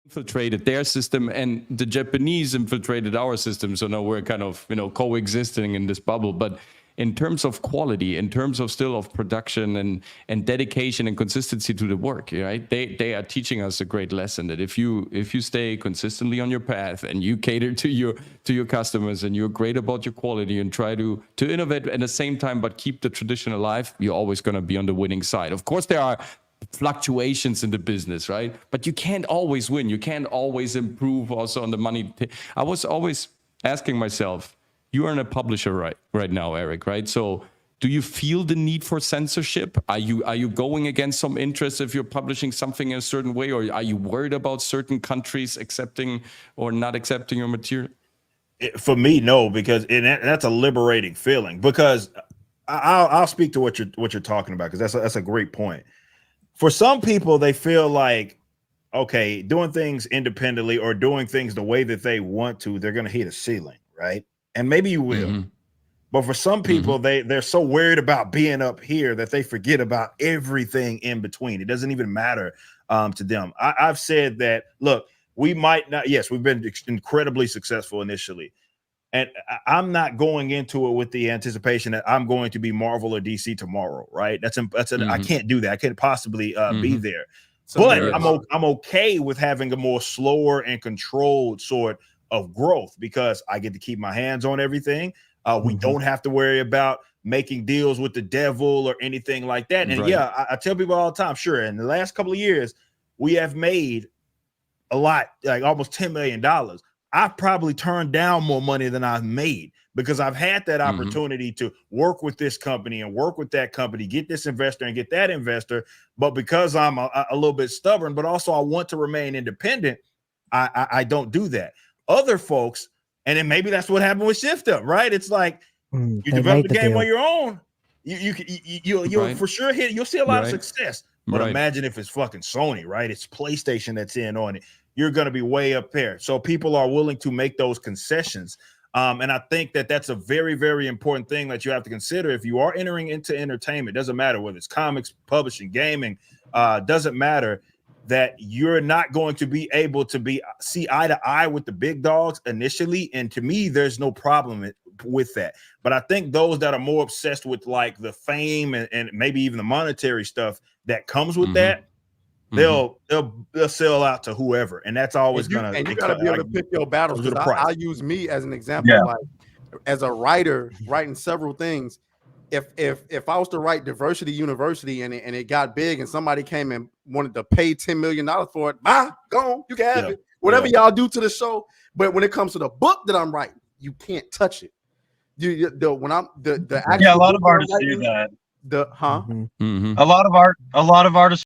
infiltrated their system, and the Japanese infiltrated our system. So now we're kind of, coexisting in this bubble. But in terms of quality, in terms of still of production and dedication and consistency to the work, right? They are teaching us a great lesson that if you stay consistently on your path and you cater to your customers and you're great about your quality and try to innovate at the same time but keep the tradition alive, you're always going to be on the winning side. Of course, there are fluctuations in the business, right? But you can't always win. You can't always improve also on the money. I was always asking myself, you are in a publisher right now, Eric, right? So do you feel the need for censorship? Are you going against some interests if you're publishing something in a certain way, or are you worried about certain countries accepting or not accepting your material? For me, no, because that's a liberating feeling. Because I'll speak to what you're talking about, because that's a great point. For some people, they feel like, okay, doing things independently or doing things the way that they want to, they're going to hit a ceiling, right? And maybe you will. Mm-hmm. But for some people, they're so worried about being up here that they forget about everything in between. It doesn't even matter to them. I've said that, look, we might not, yes, we've been incredibly successful initially. And I'm not going into it with the anticipation that I'm going to be Marvel or DC tomorrow, right? I can't do that. I can't possibly be there. So but I'm okay with having a more slower and controlled sort of growth, because I get to keep my hands on everything. We don't have to worry about making deals with the devil or anything like that. And yeah, I tell people all the time, sure, in the last couple of years, we have made a lot, like almost $10 million. I've probably turned down more money than I've made, because I've had that opportunity to work with this company and work with that company, get this investor and get that investor. But because I'm a little bit stubborn, but also I want to remain independent, I don't do that. Other folks, and then maybe that's what happened with Shift Up, right? It's like you develop the game on your own. You'll for sure you'll see a lot of success. But imagine if it's fucking Sony, right? It's PlayStation that's in on it. You're going to be way up there. So people are willing to make those concessions. And I think that that's a very, very important thing that you have to consider. If you are entering into entertainment, doesn't matter whether it's comics, publishing, gaming, doesn't matter, that you're not going to be able to see eye to eye with the big dogs initially. And to me, there's no problem with that. But I think those that are more obsessed with like the fame and maybe even the monetary stuff that comes with that, they'll sell out to whoever, and that's always gonna. And you gotta be able to pick your battles. I'll use me as an example. Like as a writer, writing several things. If I was to write Diversity University and it got big and somebody came and wanted to pay $10 million for it, go on, you can have it. Whatever y'all do to the show. But when it comes to the book that I'm writing, you can't touch it. A lot of artists do that. A lot of artists